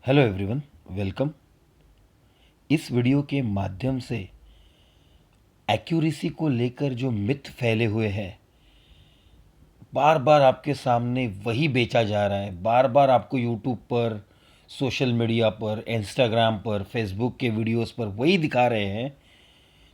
Hello everyone, welcome. इस video के माध्यम से एक्यूरेसी को लेकर जो मिथ फैले हुए हैं, बार बार आपके सामने वही बेचा जा रहा है। बार बार आपको यूट्यूब पर, सोशल मीडिया पर, इंस्टाग्राम पर, फेसबुक के वीडियोस पर वही दिखा रहे हैं।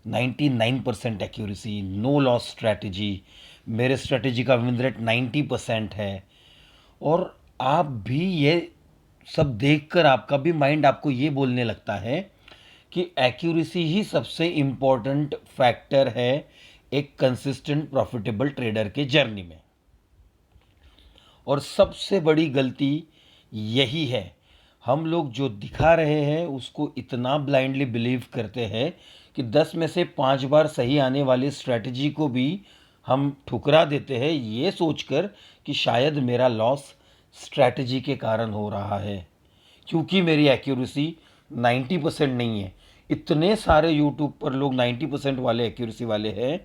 99% एक्यूरेसी, नो लॉस स्ट्रैटेजी, मेरे स्ट्रैटेजी का विन रेट 90% है। और आप भी ये सब देखकर आपका भी माइंड आपको ये बोलने लगता है कि एक्यूरेसी ही सबसे इम्पोर्टेंट फैक्टर है एक कंसिस्टेंट प्रॉफिटेबल ट्रेडर के जर्नी में। और सबसे बड़ी गलती यही है, हम लोग जो दिखा रहे हैं उसको इतना ब्लाइंडली बिलीव करते हैं कि 10 में से 5 बार सही आने वाली स्ट्रैटेजी को भी हम ठुकरा देते हैं, ये सोचकर कि शायद मेरा लॉस स्ट्रैटेजी के कारण हो रहा है, क्योंकि मेरी एक्यूरेसी 90% नहीं है। इतने सारे यूट्यूब पर लोग 90% वाले एक्यूरेसी वाले हैं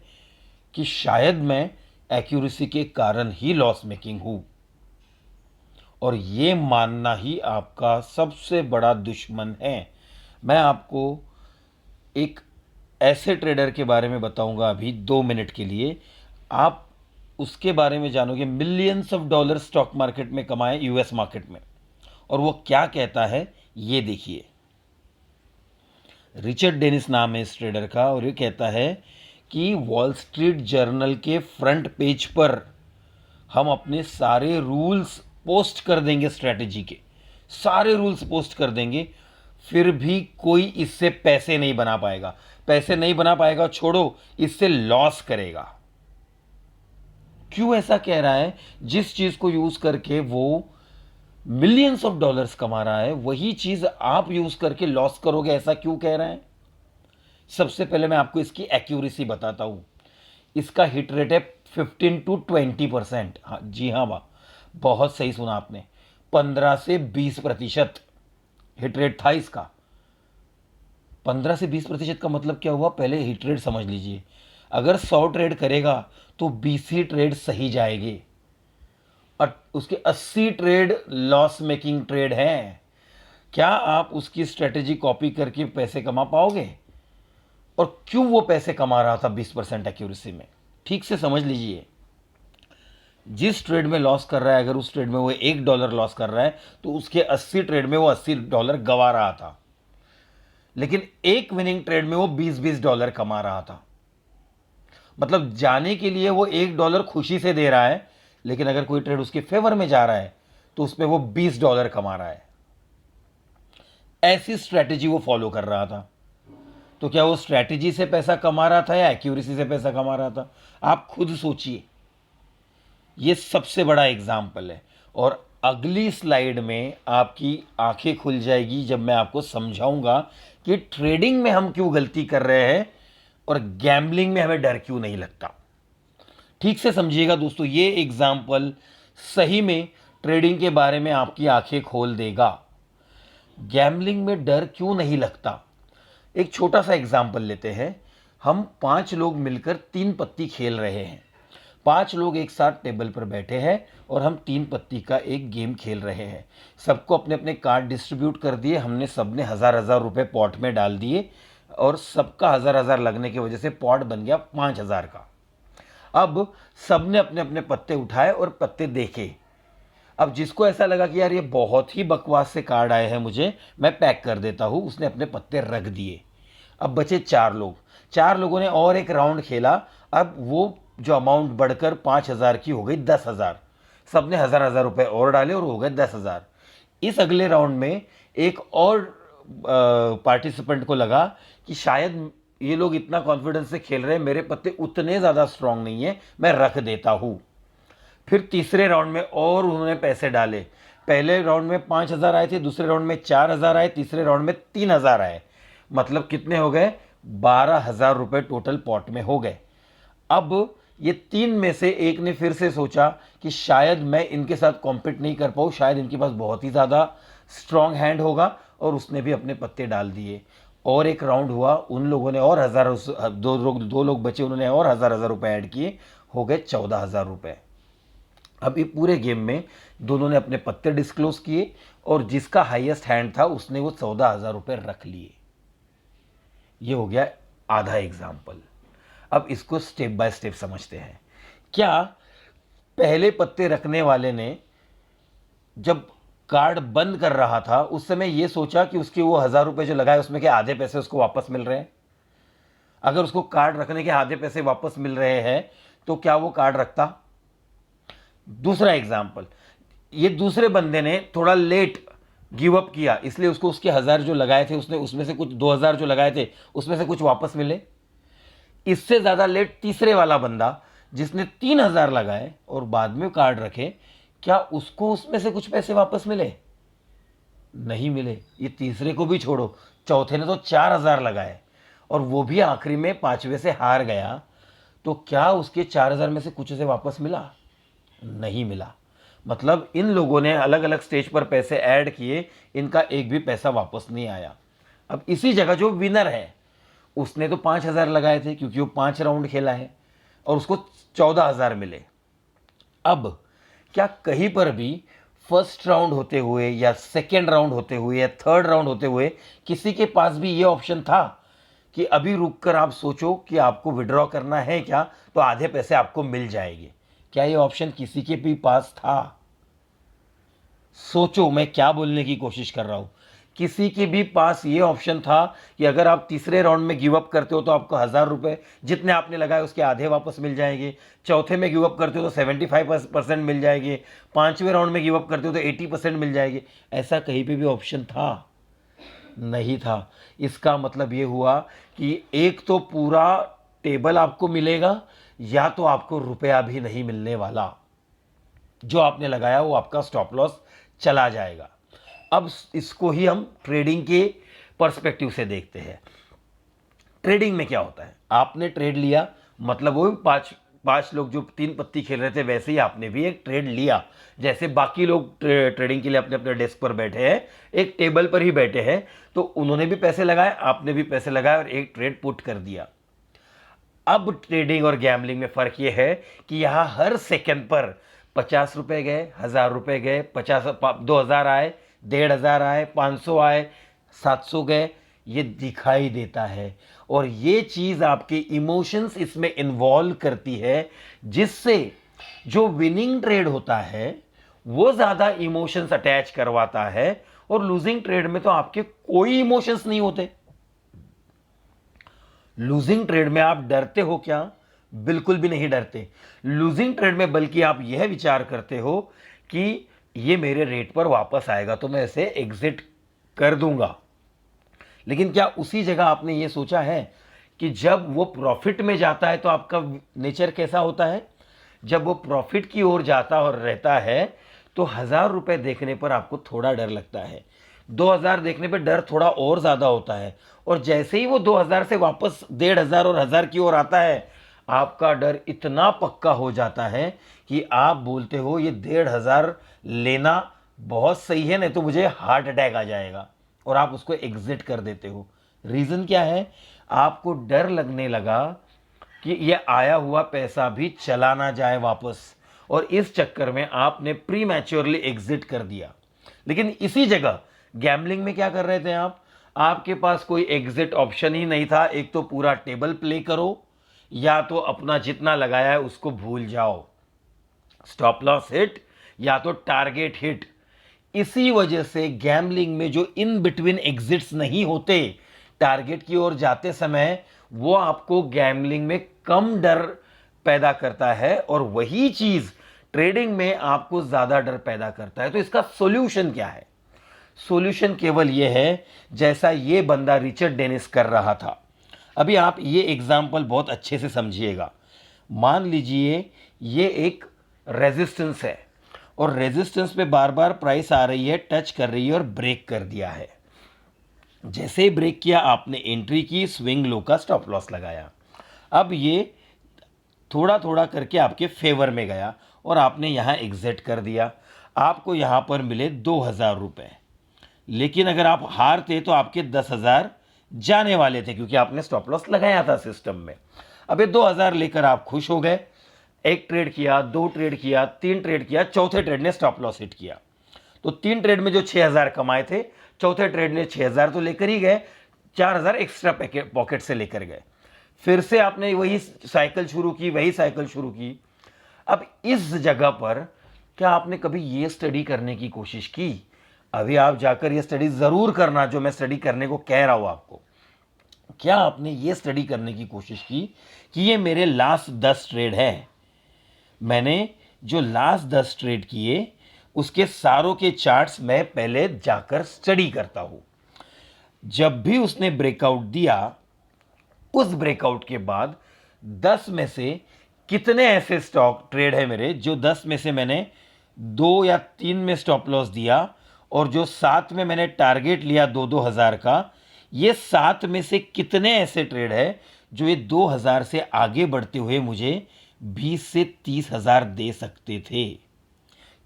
कि शायद मैं एक्यूरेसी के कारण ही लॉस मेकिंग हूँ। और ये मानना ही आपका सबसे बड़ा दुश्मन है। मैं आपको एक ऐसे ट्रेडर के बारे में बताऊंगा अभी 2 मिनट के लिए। आप उसके बारे में जानोगे, millions of dollar stock market में कमाए, यूएस मार्केट में। और वो क्या कहता है ये देखिए। रिचर्ड डेनिस नाम है इस ट्रेडर का, और ये कहता है कि वॉल स्ट्रीट जर्नल के फ्रंट पेज पर हम अपने सारे रूल्स पोस्ट कर देंगे, स्ट्रैटेजी के सारे रूल्स पोस्ट कर देंगे, फिर भी कोई इससे पैसे नहीं बना पाएगा। पैसे नहीं बना पाएगा छोड़ो, इससे लॉस करेगा। क्यों ऐसा कह रहा है? जिस चीज को यूज करके वो मिलियंस ऑफ डॉलर्स कमा रहा है, वही चीज आप यूज करके लॉस करोगे, ऐसा क्यों कह रहा है? सबसे पहले मैं आपको इसकी एक्यूरेसी बताता हूं। इसका हिट रेट है 15 to 20%। हाँ जी, हाँ वाह, बहुत सही सुना आपने। 15 से 20% हिट रेट था इसका। 15 से 20% का मतलब क्या हुआ? पहले हिट रेट समझ लीजिए। अगर 100 ट्रेड करेगा तो 20 ही ट्रेड सही जाएंगे और उसके 80 ट्रेड लॉस मेकिंग ट्रेड हैं। क्या आप उसकी स्ट्रेटेजी कॉपी करके पैसे कमा पाओगे? और क्यों वो पैसे कमा रहा था 20% एक्यूरेसी में? ठीक से समझ लीजिए। जिस ट्रेड में लॉस कर रहा है, अगर उस ट्रेड में वो $1 लॉस कर रहा है तो उसके 80 ट्रेड में वो $80 गवा रहा था, लेकिन एक विनिंग ट्रेड में वो $20 कमा रहा था। मतलब जाने के लिए वो $1 खुशी से दे रहा है, लेकिन अगर कोई ट्रेड उसके फेवर में जा रहा है तो उसमें वो $20 कमा रहा है। ऐसी स्ट्रैटेजी वो फॉलो कर रहा था। तो क्या वो स्ट्रैटेजी से पैसा कमा रहा था या एक्यूरेसी से पैसा कमा रहा था? आप खुद सोचिए। ये सबसे बड़ा एग्जाम्पल है। और अगली स्लाइड में आपकी आंखें खुल जाएगी जब मैं आपको समझाऊंगा कि ट्रेडिंग में हम क्यों गलती कर रहे हैं और गैम्बलिंग में हमें डर क्यों नहीं लगता। ठीक से समझिएगा दोस्तों, ये एग्जाम्पल सही में ट्रेडिंग के बारे में आपकी आंखें खोल देगा। गैम्बलिंग में डर क्यों नहीं लगता? एक छोटा सा एग्जाम्पल लेते हैं। हम 5 लोग मिलकर 3 पत्ती खेल रहे हैं। 5 लोग एक साथ टेबल पर बैठे हैं और हम 3 पत्ती का एक गेम खेल रहे हैं। सबको अपने अपने कार्ड डिस्ट्रीब्यूट कर दिए, हमने सबने 1000 रुपए पॉट में डाल दिए और सबका 1000 लगने की वजह से पॉट बन गया 5000 का। अब सबने अपने अपने पत्ते उठाए और पत्ते देखे। अब जिसको ऐसा लगा कि यार ये बहुत ही बकवास से कार्ड आए हैं, मुझे मैं पैक कर देता हूं, उसने अपने पत्ते रख दिए। अब बचे 4 लोग। 4 लोगों ने और एक राउंड खेला। अब वो जो अमाउंट बढ़कर 5000 की हो गई 10,000। सबने 1000 रुपए और डाले और हो गए 10,000। इस अगले राउंड में एक और पार्टिसिपेंट को लगा कि शायद ये लोग इतना कॉन्फिडेंस से खेल रहे हैं, मेरे पत्ते उतने ज़्यादा स्ट्रांग नहीं है, मैं रख देता हूँ। फिर तीसरे राउंड में और उन्होंने पैसे डाले। पहले राउंड में 5000 आए थे, दूसरे राउंड में 4000 आए, तीसरे राउंड में 3000 आए। मतलब कितने हो गए? 12,000 रुपए टोटल पॉट में हो गए। अब ये 3 में से एक ने फिर से सोचा कि शायद मैं इनके साथ कॉम्पीट नहीं कर पाऊँ, शायद इनके पास बहुत ही ज़्यादा स्ट्रांग हैंड होगा, और उसने भी अपने पत्ते डाल दिए। और एक राउंड हुआ, उन लोगों ने और दो लोग बचे, उन्होंने और 1000 रुपए ऐड किए, हो गए 14,000 रुपए। अब ये पूरे गेम में दोनों ने अपने पत्ते डिस्क्लोज किए और जिसका हाईएस्ट हैंड था उसने वो 14,000 रुपये रख लिए। ये हो गया आधा एग्जाम्पल। अब इसको स्टेप बाय स्टेप समझते हैं। क्या पहले पत्ते रखने वाले ने जब कार्ड बंद कर रहा था उस समय ये सोचा कि उसके वो 1,000 रुपये जो लगाए उसमें के आधे पैसे उसको वापस मिल रहे हैं? अगर उसको कार्ड रखने के आधे पैसे वापस मिल रहे हैं तो क्या वो कार्ड रखता? दूसरा एग्जाम्पल, ये दूसरे बंदे ने थोड़ा लेट गिव अप किया, इसलिए उसको उसके 1,000 जो लगाए थे उसने उसमें से कुछ 2,000 जो लगाए थे उसमें से कुछ वापस मिले। इससे ज़्यादा लेट तीसरे वाला बंदा जिसने 3,000 लगाए और बाद में कार्ड रखे, क्या उसको उसमें से कुछ पैसे वापस मिले? नहीं मिले। ये तीसरे को भी छोड़ो, चौथे ने तो 4,000 लगाए और वो भी आखिरी में 5वें से हार गया, तो क्या उसके 4,000 में से कुछ उसे वापस मिला? नहीं मिला। मतलब इन लोगों ने अलग अलग स्टेज पर पैसे ऐड किए, इनका एक भी पैसा वापस नहीं आया। अब इसी जगह जो विनर है उसने तो 5,000 लगाए थे क्योंकि वो 5 राउंड खेला है और उसको 14,000 मिले। अब क्या कहीं पर भी फर्स्ट राउंड होते हुए या सेकेंड राउंड होते हुए या थर्ड राउंड होते हुए किसी के पास भी ये ऑप्शन था कि अभी रुक कर आप सोचो कि आपको विड्रॉ करना है क्या, तो आधे पैसे आपको मिल जाएंगे? क्या ये ऑप्शन किसी के भी पास था? सोचो मैं क्या बोलने की कोशिश कर रहा हूं। किसी के भी पास ये ऑप्शन था कि अगर आप तीसरे राउंड में गिव अप करते हो तो आपको 1,000 रुपये जितने आपने लगाए उसके आधे वापस मिल जाएंगे, चौथे में गिव अप करते हो तो 75% मिल जाएंगे, पांचवें राउंड में गिव अप करते हो तो 80% मिल जाएंगे? ऐसा कहीं पे भी ऑप्शन था? नहीं था। इसका मतलब ये हुआ कि एक तो पूरा टेबल आपको मिलेगा या तो आपको रुपया भी नहीं मिलने वाला। जो आपने लगाया वो आपका स्टॉप लॉस चला जाएगा। अब इसको ही हम ट्रेडिंग के पर्सपेक्टिव से देखते हैं। ट्रेडिंग में क्या होता है, आपने ट्रेड लिया, मतलब वो पांच लोग जो 3 पत्ती खेल रहे थे वैसे ही आपने भी एक ट्रेड लिया। जैसे बाकी लोग ट्रेडिंग के लिए अपने अपने डेस्क पर बैठे हैं, एक टेबल पर ही बैठे हैं, तो उन्होंने भी पैसे लगाए, आपने भी पैसे लगाए और एक ट्रेड पुट कर दिया। अब ट्रेडिंग और गैम्बलिंग में फर्क यह है कि यहां हर सेकंड पर 50 रुपए गए, 1,000 रुपए गए, 2,000 आए, 1,500 आए, 500 आए, 700 गए, ये दिखाई देता है। और ये चीज आपके इमोशंस इसमें इन्वॉल्व करती है, जिससे जो विनिंग ट्रेड होता है वो ज्यादा इमोशंस अटैच करवाता है और लूजिंग ट्रेड में तो आपके कोई इमोशंस नहीं होते। लूजिंग ट्रेड में आप डरते हो क्या? बिल्कुल भी नहीं डरते। लूजिंग ट्रेड में बल्कि आप यह विचार करते हो कि ये मेरे रेट पर वापस आएगा तो मैं इसे एग्जिट कर दूंगा। लेकिन क्या उसी जगह आपने ये सोचा है कि जब वो प्रॉफिट में जाता है तो आपका नेचर कैसा होता है? जब वो प्रॉफिट की ओर जाता और रहता है तो 1,000 रुपए देखने पर आपको थोड़ा डर लगता है, 2,000 देखने पर डर थोड़ा और ज्यादा होता है, और जैसे ही वो 2,000 से वापस 1,500 और 1,000 की ओर आता है आपका डर इतना पक्का हो जाता है कि आप बोलते हो ये 1,500 लेना बहुत सही है, नहीं तो मुझे हार्ट अटैक आ जाएगा, और आप उसको एग्जिट कर देते हो। रीजन क्या है? आपको डर लगने लगा कि ये आया हुआ पैसा भी चला ना जाए वापस, और इस चक्कर में आपने प्री मैच्योरली एग्जिट कर दिया। लेकिन इसी जगह गैम्बलिंग में क्या कर रहे थे आप? आपके पास कोई एग्जिट ऑप्शन ही नहीं था। एक तो पूरा टेबल प्ले करो या तो अपना जितना लगाया है उसको भूल जाओ, स्टॉप लॉस हिट या तो टारगेट हिट। इसी वजह से गैम्बलिंग में जो इन बिटवीन एग्जिट्स नहीं होते टारगेट की ओर जाते समय, वो आपको गैम्बलिंग में कम डर पैदा करता है और वही चीज ट्रेडिंग में आपको ज्यादा डर पैदा करता है। तो इसका सॉल्यूशन क्या है? सॉल्यूशन केवल यह है जैसा ये बंदा रिचर्ड डेनिस कर रहा था। अभी आप ये एग्जाम्पल बहुत अच्छे से समझिएगा। मान लीजिए ये एक रेजिस्टेंस है और रेजिस्टेंस पे बार बार प्राइस आ रही है, टच कर रही है और ब्रेक कर दिया है। जैसे ही ब्रेक किया आपने एंट्री की, स्विंग लो का स्टॉप लॉस लगाया। अब ये थोड़ा थोड़ा करके आपके फेवर में गया और आपने यहाँ एग्जिट कर दिया। आपको यहाँ पर मिले 2,000 रुपये, लेकिन अगर आप हारते तो आपके 10,000 जाने वाले थे क्योंकि आपने स्टॉप लॉस लगाया था सिस्टम में। अब ये 2,000 लेकर आप खुश हो गए, एक ट्रेड किया, 2 ट्रेड किया, 3 ट्रेड किया, चौथे ट्रेड ने स्टॉप लॉस हिट किया। तो 3 ट्रेड में जो 6,000 कमाए थे, चौथे ट्रेड में 6,000 तो लेकर ही गए, 4,000 एक्स्ट्रा पॉकेट से लेकर गए। फिर से आपने वही साइकिल शुरू की। अब इस जगह पर क्या आपने कभी ये स्टडी करने की कोशिश की? अभी आप जाकर ये स्टडी ज़रूर करना जो मैं स्टडी करने को कह रहा हूँ आपको। क्या आपने ये स्टडी करने की कोशिश की कि ये मेरे लास्ट 10 ट्रेड है, मैंने जो लास्ट 10 ट्रेड किए उसके सारों के चार्ट्स मैं पहले जाकर स्टडी करता हूं। जब भी उसने ब्रेकआउट दिया, उस ब्रेकआउट के बाद 10 में से कितने ऐसे स्टॉक ट्रेड है मेरे जो 10 में से मैंने 2 या 3 में स्टॉप लॉस दिया, और जो 7 में मैंने टारगेट लिया 2,000 का, ये 7 में से कितने ऐसे ट्रेड है जो ये 2,000 से आगे बढ़ते हुए मुझे 20 से 30,000 दे सकते थे?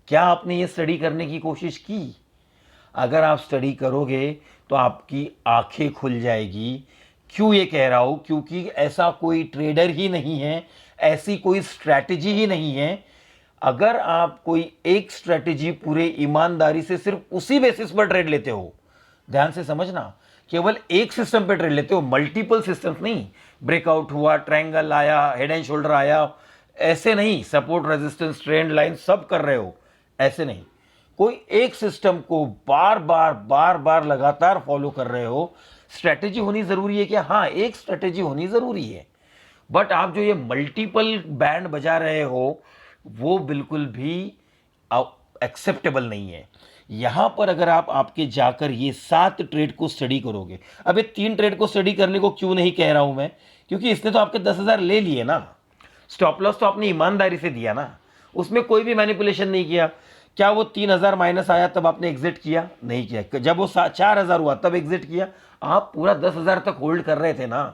क्या आपने ये स्टडी करने की कोशिश की? अगर आप स्टडी करोगे तो आपकी आंखें खुल जाएगी। क्यों ये कह रहा हूं? क्योंकि ऐसा कोई ट्रेडर ही नहीं है, ऐसी कोई स्ट्रैटेजी ही नहीं है। अगर आप कोई एक स्ट्रैटेजी पूरे ईमानदारी से सिर्फ उसी बेसिस पर ट्रेड लेते हो, ध्यान से समझना, केवल एक सिस्टम पे ट्रेड लेते हो, मल्टीपल सिस्टम्स नहीं, ब्रेकआउट हुआ, ट्रायंगल आया, हेड एंड शोल्डर आया, ऐसे नहीं, सपोर्ट रेजिस्टेंस ट्रेंड लाइन सब कर रहे हो, ऐसे नहीं, कोई एक सिस्टम को बार बार लगातार फॉलो कर रहे हो। स्ट्रैटेजी होनी जरूरी है क्या? हाँ, एक स्ट्रैटेजी होनी जरूरी है, बट आप जो ये मल्टीपल बैंड बजा रहे हो वो बिल्कुल भी एक्सेप्टेबल नहीं है। यहां पर अगर आप आपके जाकर ये 7 ट्रेड को स्टडी करोगे, अब ये 3 ट्रेड को स्टडी करने को क्यों नहीं कह रहा हूं मैं? क्योंकि इसने तो आपके 10,000 ले लिए ना, स्टॉप लॉस तो आपने ईमानदारी से दिया ना, उसमें कोई भी मैनिपुलेशन नहीं किया। क्या वो 3,000 माइनस आया तब आपने एग्जिट किया? नहीं किया। जब वो 4,000 हुआ तब एग्जिट किया? आप पूरा 10,000 तक होल्ड कर रहे थे ना,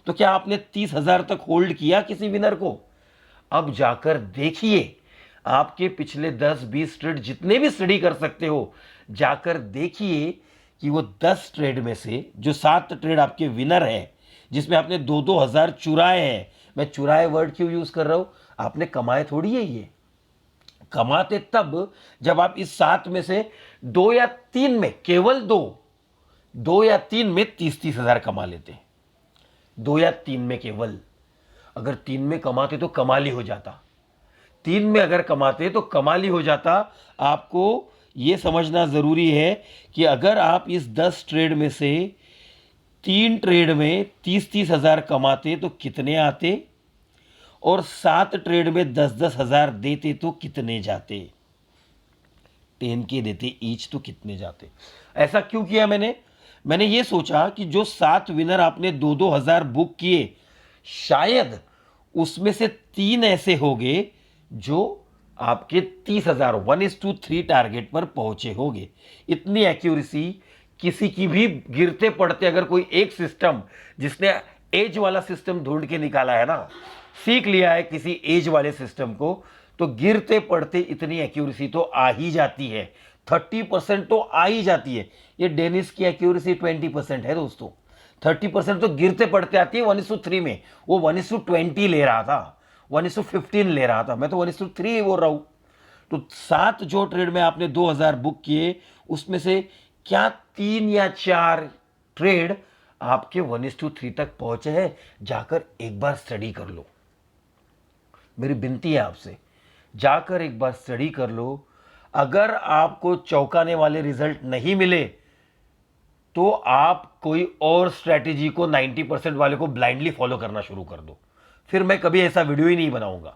तो क्या आपने 30,000 तक होल्ड किया किसी विनर को? अब जाकर देखिए, आपके पिछले 10-20 ट्रेड जितने भी स्टडी कर सकते हो, जाकर देखिए कि वो 10 ट्रेड में से जो 7 ट्रेड आपके विनर है, जिसमें आपने 2-2 हजार चुराए हैं। मैं चुराए वर्ड क्यों यूज कर रहा हूं? आपने कमाए थोड़ी है, ये कमाते तब जब आप इस 7 में से 2 या 3 में, केवल 2 या 3 में 30-30 हजार कमा लेते हैं। 2 या 3 में केवल, अगर 3 में कमाते तो कमाल ही हो जाता। 3 में अगर कमाते तो कमाल ही हो जाता। आपको यह समझना जरूरी है कि अगर आप इस 10 ट्रेड में से 3 ट्रेड में 30-30 हजार कमाते तो कितने आते, और 7 ट्रेड में 10-10 हजार देते तो कितने जाते? 10 के देते ईच तो कितने जाते? ऐसा क्यों किया मैंने ये सोचा कि जो 7 विनर आपने 2-2 हजार बुक किए, शायद उसमें से 3 ऐसे होंगे जो आपके 30,000 1:3 टारगेट पर पहुंचे होंगे। इतनी एक्यूरेसी किसी की भी गिरते पड़ते, अगर कोई एक सिस्टम जिसने एज वाला सिस्टम ढूंढ के निकाला है ना, सीख लिया है किसी एज वाले सिस्टम को, तो गिरते पड़ते इतनी एक्यूरेसी तो आ ही जाती है। 30% तो आ ही जाती है। ये डेनिस की एक्यूरेसी 20% है दोस्तों। 30% तो गिरते पड़ते आती है 1:3 में। वो 1:20 ले रहा था, 1:15 ले रहा था, मैं तो 1:3 बोल रहा हूं। तो 7 जो ट्रेड में आपने 2,000 बुक किए, उसमें से क्या 3 या 4 ट्रेड आपके 1:3 तक पहुंचे हैं? जाकर एक बार स्टडी कर लो, मेरी विनती है आपसे, जाकर एक बार स्टडी कर लो। अगर आपको चौंकाने वाले रिजल्ट नहीं मिले तो आप कोई और स्ट्रैटेजी को 90% वाले को ब्लाइंडली फॉलो करना शुरू कर दो, फिर मैं कभी ऐसा वीडियो ही नहीं बनाऊंगा।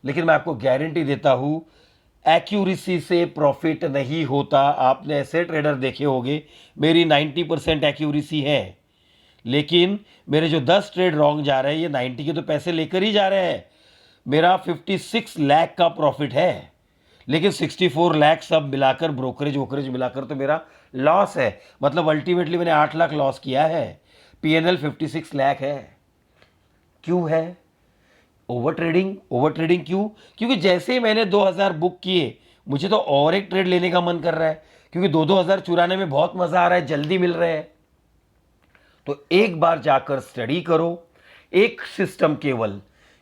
लेकिन मैं आपको गारंटी देता हूं, एक्यूरेसी से प्रॉफिट नहीं होता। आपने ऐसे ट्रेडर देखे होंगे, मेरी 90% एक्यूरेसी है, लेकिन मेरे जो 10 ट्रेड रॉन्ग जा रहे हैं, ये 90 के तो पैसे लेकर ही जा रहे हैं। मेरा 56 लाख का प्रॉफिट है, लेकिन 64 लाख सब मिलाकर, ब्रोकरेज वोकरेज मिलाकर तो मेरा लॉस है। मतलब अल्टीमेटली मैंने 8 लाख लॉस किया है। पीएनएल 56 लाख है। क्यों है? ओवर ट्रेडिंग क्यों? क्योंकि जैसे ही मैंने 2,000 बुक किए, मुझे तो और एक ट्रेड लेने का मन कर रहा है, क्योंकि 2-2 हजार चुराने में बहुत मजा आ रहा है, जल्दी मिल रहे हैं। तो एक बार जाकर स्टडी करो। एक सिस्टम,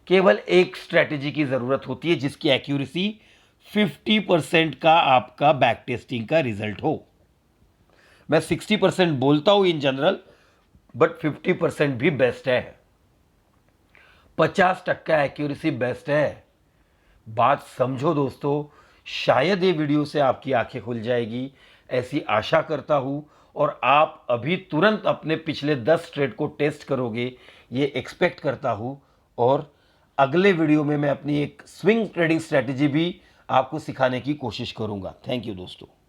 केवल एक स्ट्रैटेजी की जरूरत होती है जिसकी एक्यूरेसी 50% का आपका बैक टेस्टिंग का रिजल्ट हो। मैं 60% बोलता हूं इन जनरल, बट 50% भी बेस्ट है। 50% एक्यूरेसी बेस्ट है। बात समझो दोस्तों, शायद ये वीडियो से आपकी आंखें खुल जाएगी, ऐसी आशा करता हूं, और आप अभी तुरंत अपने पिछले 10 ट्रेड को टेस्ट करोगे, ये एक्सपेक्ट करता हूं। और अगले वीडियो में मैं अपनी एक स्विंग ट्रेडिंग स्ट्रेटेजी भी आपको सिखाने की कोशिश करूंगा। थैंक यू दोस्तों।